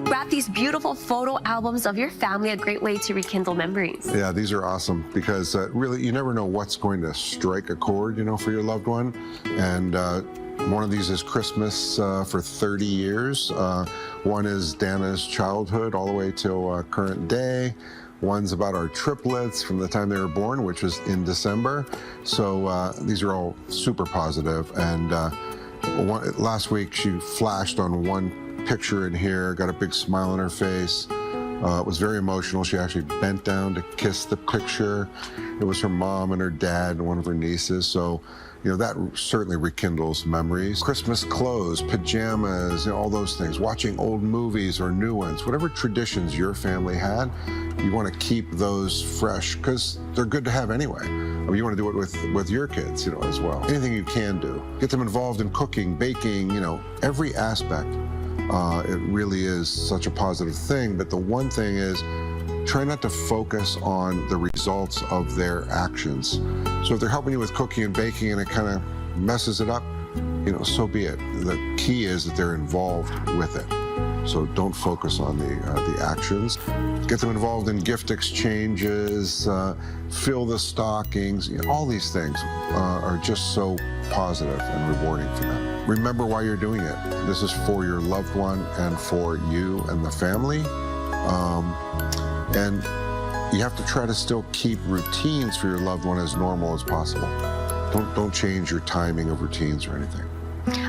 Wrap these beautiful photo albums of your family, a great way to rekindle memories. Yeah, these are awesome because really, you never know what's going to strike a chord, for your loved one. And one of these is Christmas for 30 years. One is Dana's childhood all the way till current day. One's about our triplets from the time they were born, which was in December. So these are all super positive. And last week she flashed on one picture in here, got a big smile on her face. It was very emotional. She actually bent down to kiss the picture. It was her mom and her dad and one of her nieces. So, you know, that certainly rekindles memories. Christmas clothes, pajamas, you know, all those things. Watching old movies or new ones. Whatever traditions your family had, you want to keep those fresh because they're good to have anyway. I mean, you want to do it with your kids, you know, as well. Anything you can do. Get them involved in cooking, baking, you know, every aspect. It really is such a positive thing. But the one thing is, try not to focus on the results of their actions. So if they're helping you with cooking and baking and it kind of messes it up, you know, so be it. The key is that they're involved with it. So don't focus on the actions. Get them involved in gift exchanges, fill the stockings. You know, all these things are just so positive and rewarding for them. Remember why you're doing it. This is for your loved one and for you and the family. And you have to try to still keep routines for your loved one as normal as possible. Don't change your timing of routines or anything.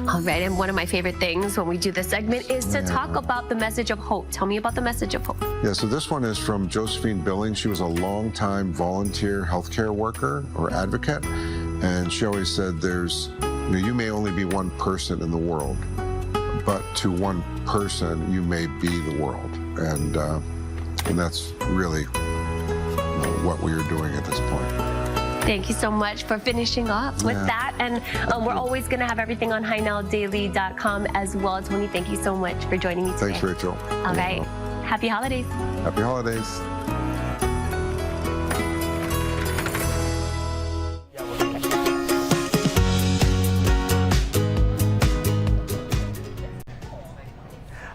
All right, and one of my favorite things when we do this segment is to talk about the message of hope. Tell me about the message of hope. Yeah, so this one is from Josephine Billings. She was a longtime volunteer healthcare worker or advocate, and she always said you may only be one person in the world, but to one person you may be the world. And that's really what we are doing at this point. Thank you so much for finishing off with that. And we're always going to have everything on HiNowDaily.com as well. Tony, thank you so much for joining me today. Thanks, Rachel. All right. Happy holidays. Happy holidays.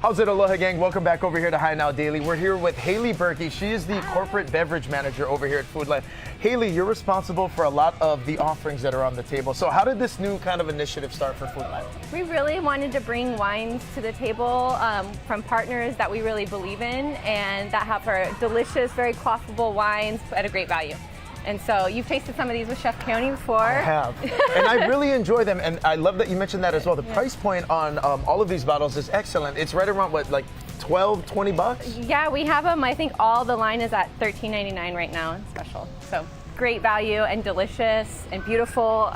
How's it, Aloha gang? Welcome back over here to Hi Now Daily. We're here with Haley Berkey. She is the corporate beverage manager over here at Foodland. Haley, you're responsible for a lot of the offerings that are on the table. So how did this new kind of initiative start for Foodland? We really wanted to bring wines to the table from partners that we really believe in and that have our delicious, very quaffable wines at a great value. And so you've tasted some of these with Chef Keone before. I have. And I really enjoy them. And I love that you mentioned that as well. The price point on all of these bottles is excellent. It's right around, what, like 12, 20 bucks? Yeah, we have them. I think all the line is at $13.99 right now in special. So great value and delicious and beautiful.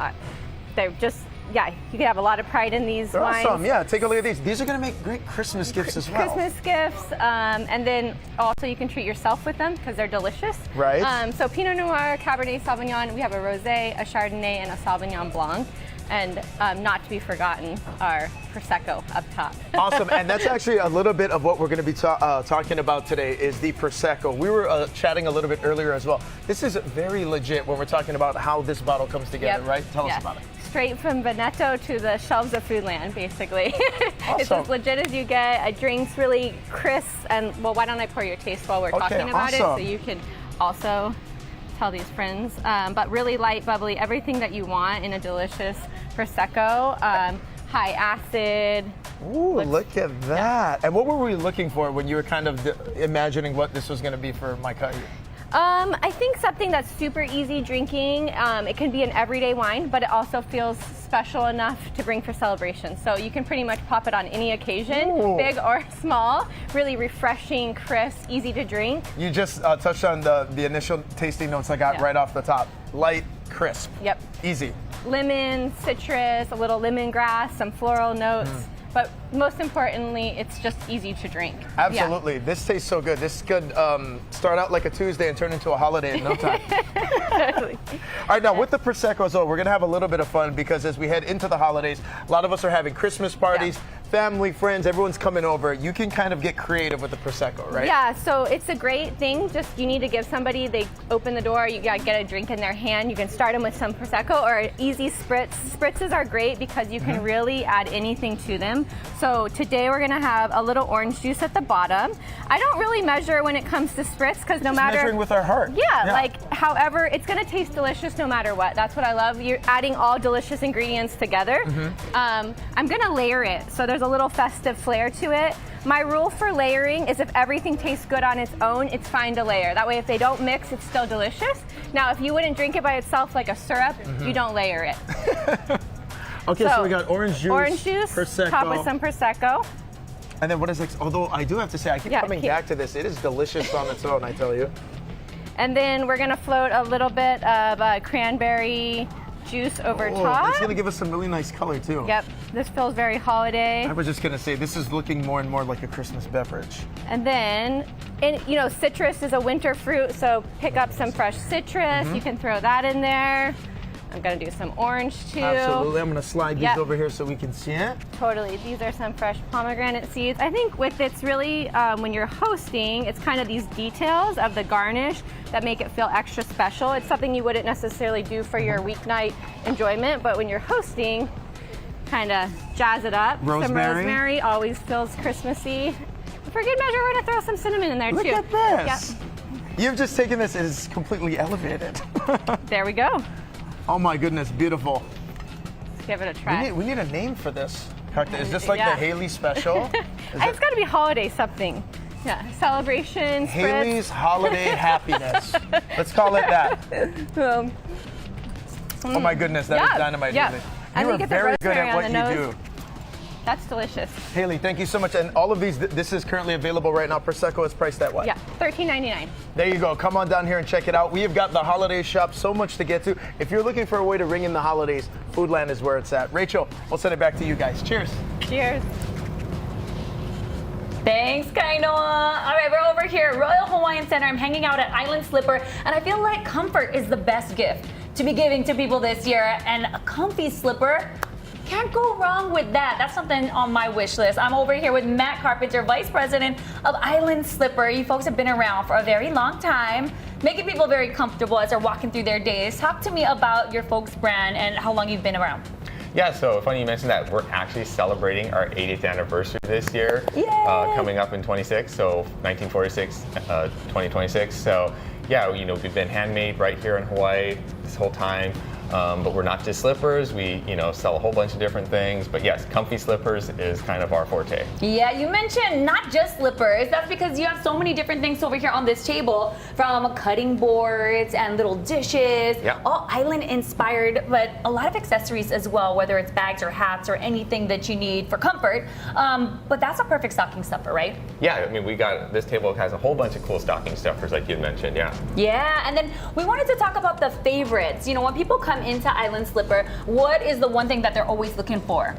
They're just, yeah, you can have a lot of pride in these wines. Awesome. Yeah, take a look at these. These are going to make great Christmas gifts as well. Christmas gifts, and then also you can treat yourself with them because they're delicious. Right. So Pinot Noir, Cabernet Sauvignon, we have a Rosé, a Chardonnay, and a Sauvignon Blanc. And not to be forgotten, our Prosecco up top. Awesome, and that's actually a little bit of what we're going to be talking about today is the Prosecco. We were chatting a little bit earlier as well. This is very legit when we're talking about how this bottle comes together, right? Tell us about it. Straight from Veneto to the shelves of Foodland, basically. Awesome. It's as legit as you get. It drinks really crisp, and well, why don't I pour your taste while we're talking about it, so you can also tell these friends. But really light, bubbly, everything that you want in a delicious Prosecco. High acid. Ooh, look at that. Yeah. And what were we looking for when you were kind of imagining what this was going to be for Maika? I think something that's super easy drinking. It can be an everyday wine, but it also feels special enough to bring for celebrations. So you can pretty much pop it on any occasion, big or small. Really refreshing, crisp, easy to drink. You just touched on the initial tasting notes I got right off the top. Light, crisp. Yep. Easy. Lemon, citrus, a little lemongrass, some floral notes. But most importantly, it's just easy to drink. Absolutely. Yeah. This tastes so good. This could start out like a Tuesday and turn into a holiday in no time. Totally. All right, now with the Prosecco, we're going to have a little bit of fun because as we head into the holidays, a lot of us are having Christmas parties, family, friends, everyone's coming over. You can kind of get creative with the Prosecco, right? Yeah, so it's a great thing. Just you need to give somebody, they open the door, you gotta get a drink in their hand. You can start them with some Prosecco or an easy spritz. Spritzes are great because you can really add anything to them. So today we're gonna have a little orange juice at the bottom. I don't really measure when it comes to spritz because no matter— measuring with our heart. Yeah, like however, it's gonna taste delicious no matter what. That's what I love. You're adding all delicious ingredients together. I'm gonna layer it. So there's a little festive flair to it. My rule for layering is if everything tastes good on its own, it's fine to layer. That way if they don't mix, it's still delicious. Now, if you wouldn't drink it by itself like a syrup, you don't layer it. Okay, so we got orange juice, Prosecco. Top with some Prosecco. And then what is next? Although I do have to say, I keep coming back to this. It is delicious on its own, I tell you. And then we're gonna float a little bit of cranberry juice over top. It's gonna give us some really nice color too. Yep, this feels very holiday. I was just gonna say, this is looking more and more like a Christmas beverage. And then, you know, citrus is a winter fruit, so pick up some fresh citrus. You can throw that in there. I'm gonna do some orange too. Absolutely, I'm gonna slide these over here so we can see it. Totally, these are some fresh pomegranate seeds. I think with it's really, when you're hosting, it's kind of these details of the garnish that make it feel extra special. It's something you wouldn't necessarily do for your weeknight enjoyment, but when you're hosting, kind of jazz it up. Rosemary. Some rosemary always feels Christmassy. For good measure, we're gonna throw some cinnamon in there Look too. at this. Yep. You've just taken this, it is completely elevated. There we go. Oh my goodness, beautiful. Let's give it a try. We need a name for this. Is this like the Haley special? It's got to be holiday something. Yeah, celebration, Haley's spritz. Holiday Happiness. Let's call it that. Oh my goodness, that is dynamite, Haley. And You you are get the very good rosemary at on what the you nose. do. That's delicious. Haley, thank you so much. And all of these, this is currently available right now. Prosecco is priced at what? Yeah, $13.99. There you go. Come on down here and check it out. We have got the holiday shop, so much to get to. If you're looking for a way to ring in the holidays, Foodland is where it's at. Rachel, we'll send it back to you guys. Cheers. Cheers. Thanks, Kainoa. All right, we're over here at Royal Hawaiian Center. I'm hanging out at Island Slipper, and I feel like comfort is the best gift to be giving to people this year. And a comfy slipper, can't go wrong with that. That's something on my wish list. I'm over here with Matt Carpenter, Vice President of Island Slipper. You folks have been around for a very long time, making people very comfortable as they're walking through their days. Talk to me about your folks' brand and how long you've been around. Yeah, so funny you mentioned that. We're actually celebrating our 80th anniversary this year, coming up in 26, so 1946, 2026. So yeah, you know, we've been handmade right here in Hawaii this whole time. But we're not just slippers. We, you know, sell a whole bunch of different things. But yes, comfy slippers is kind of our forte. Yeah, you mentioned not just slippers. That's because you have so many different things over here on this table, from cutting boards and little dishes, all island inspired, but a lot of accessories as well, whether it's bags or hats or anything that you need for comfort. But that's a perfect stocking stuffer, right? Yeah, I mean, this table has a whole bunch of cool stocking stuffers like you mentioned, yeah. Yeah, and then we wanted to talk about the favorites. You know, when people come into Island Slipper, what is the one thing that they're always looking for?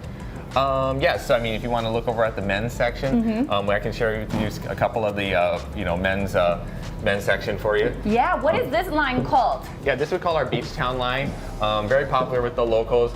Yes, so I mean, if you want to look over at the men's section, where I can share with you a couple of the, you know, men's section for you. Yeah, what is this line called? Yeah, this we call our Beach Town line. Very popular with the locals.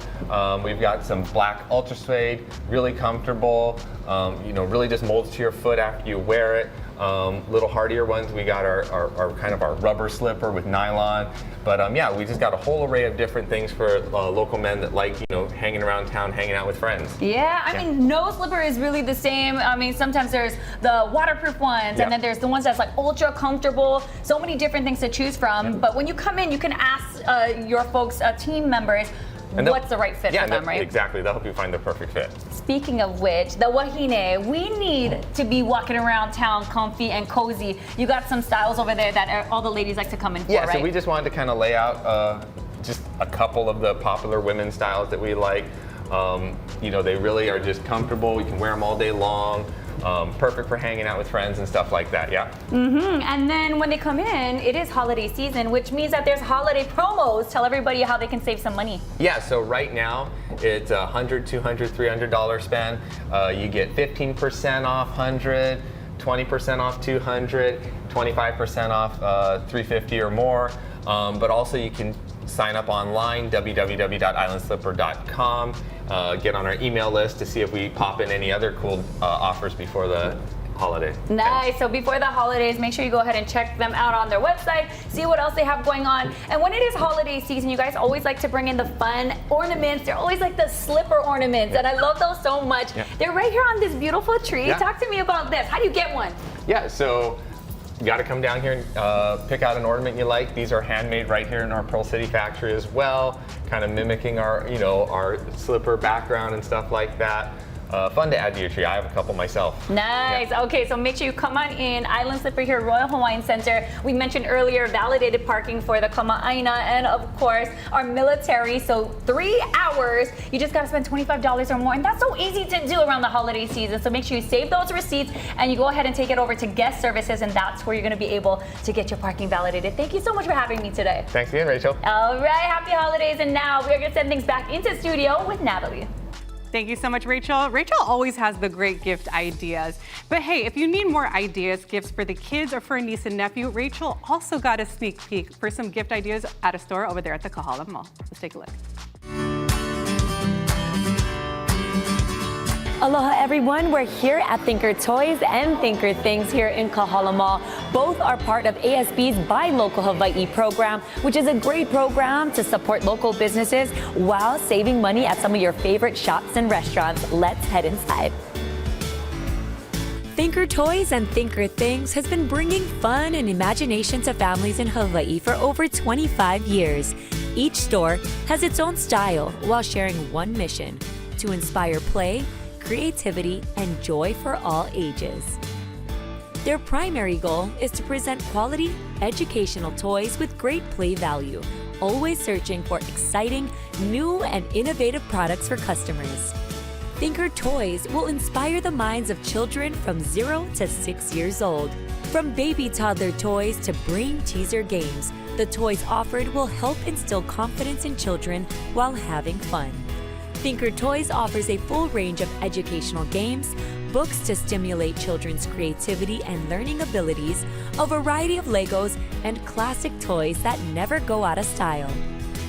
We've got some black ultra suede, really comfortable. You know, really just molds to your foot after you wear it. Little hardier ones, we got our kind of our rubber slipper with nylon. But yeah, we just got a whole array of different things for local men that like, you know, hanging around town, hanging out with friends. Yeah, I mean, no slipper is really the same. I mean, sometimes there's the waterproof ones, and then there's the ones that's like ultra comfortable. So many different things to choose from. But when you come in, you can ask your folks, team members, what's the right fit for them, right? Exactly, they'll help you find the perfect fit. Speaking of which, the wahine, we need to be walking around town comfy and cozy. You got some styles over there that all the ladies like to come in for, right? Yeah, so we just wanted to kind of lay out just a couple of the popular women's styles that we like. You know, they really are just comfortable. You can wear them all day long. Perfect for hanging out with friends and stuff like that, yeah. And then when they come in, it is holiday season, which means that there's holiday promos. Tell everybody how they can save some money. Yeah, so right now it's $100, $200, $300 spend. You get 15% off 100, 20% off 200, 25% off 350 or more. But also you can sign up online, www.islandslipper.com. Get on our email list to see if we pop in any other cool offers before the holiday. Nice. So before the holidays, make sure you go ahead and check them out on their website, see what else they have going on. And when it is holiday season, you guys always like to bring in the fun ornaments. They're always like the slipper ornaments, and I love those so much. They're right here on this beautiful tree. Talk to me about this. How do you get one? Yeah, so you got to come down here and pick out an ornament you like. These are handmade right here in our Pearl City factory as well, kind of mimicking our, you know, our slipper background and stuff like that. fun to add to your tree. I have a couple myself. Nice. Okay, so make sure you come on in. Island Slipper here, Royal Hawaiian Center. We mentioned earlier validated parking for the Kama'aina and of course our military. So 3 hours, you just gotta spend $25 or more. And that's so easy to do around the holiday season. So make sure you save those receipts and you go ahead and take it over to guest services, and that's where you're gonna be able to get your parking validated. Thank you so much for having me today. Thanks again, Rachel. All right, happy holidays. And now we're gonna send things back into studio with Natalie. Thank you so much, Rachel. Rachel always has the great gift ideas. But hey, if you need more ideas, gifts for the kids or for a niece and nephew, Rachel also got a sneak peek for some gift ideas at a store over there at the Kahala Mall. Let's take a look. Aloha everyone, we're here at Thinker Toys and Thinker Things here in Kahala Mall. Both are part of ASB's Buy Local Hawaii program, which is a great program to support local businesses while saving money at some of your favorite shops and restaurants. Let's head inside. Thinker Toys and Thinker Things has been bringing fun and imagination to families in Hawaii for over 25 years. Each store has its own style while sharing one mission: to inspire play, creativity, and joy for all ages. Their primary goal is to present quality, educational toys with great play value, always searching for exciting, new, and innovative products for customers. Thinker Toys will inspire the minds of children from 0 to 6 years old. From baby toddler toys to brain teaser games, the toys offered will help instill confidence in children while having fun. Thinker Toys offers a full range of educational games, books to stimulate children's creativity and learning abilities, a variety of Legos, and classic toys that never go out of style.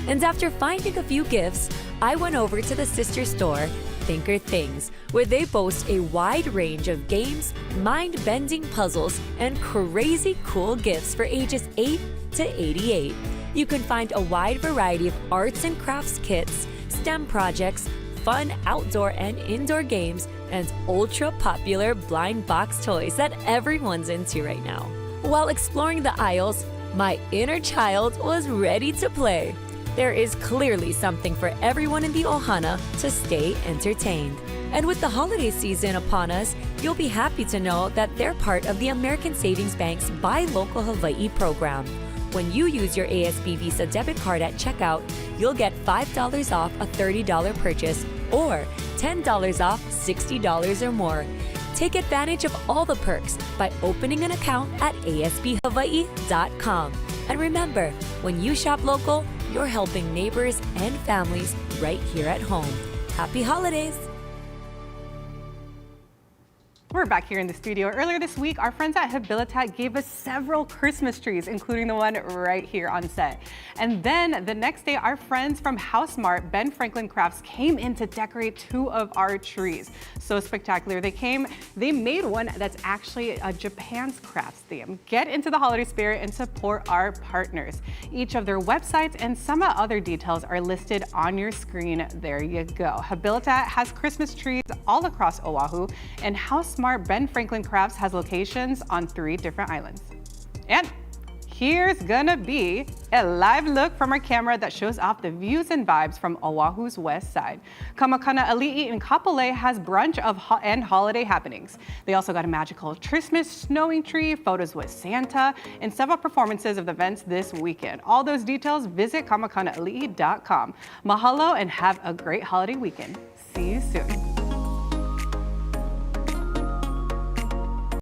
And after finding a few gifts, I went over to the sister store, Thinker Things, where they boast a wide range of games, mind-bending puzzles, and crazy cool gifts for ages 8 to 88. You can find a wide variety of arts and crafts kits, STEM projects, fun outdoor and indoor games, and ultra-popular blind box toys that everyone's into right now. While exploring the aisles, my inner child was ready to play. There is clearly something for everyone in the Ohana to stay entertained. And with the holiday season upon us, you'll be happy to know that they're part of the American Savings Bank's Buy Local Hawaii program. When you use your ASB Visa debit card at checkout, you'll get $5 off a $30 purchase or $10 off $60 or more. Take advantage of all the perks by opening an account at asbhawaii.com. And remember, when you shop local, you're helping neighbors and families right here at home. Happy holidays! We're back here in the studio. Earlier this week, our friends at Habilitat gave us several Christmas trees, including the one right here on set. And then the next day, our friends from House Mart, Ben Franklin Crafts, came in to decorate 2 of our trees. So spectacular. They made one that's actually a Japan's crafts theme. Get into the holiday spirit and support our partners. Each of their websites and some other details are listed on your screen. There you go. Habilitat has Christmas trees all across Oahu, and House Mart Ben Franklin Crafts has locations on 3 different islands. And here's gonna be a live look from our camera that shows off the views and vibes from Oahu's west side. Kamakana Ali'i in Kapolei has brunch and holiday happenings. They also got a magical Christmas snowing tree, photos with Santa, and several performances of the events this weekend. All those details, visit kamakana'ali'i.com. Mahalo and have a great holiday weekend. See you soon.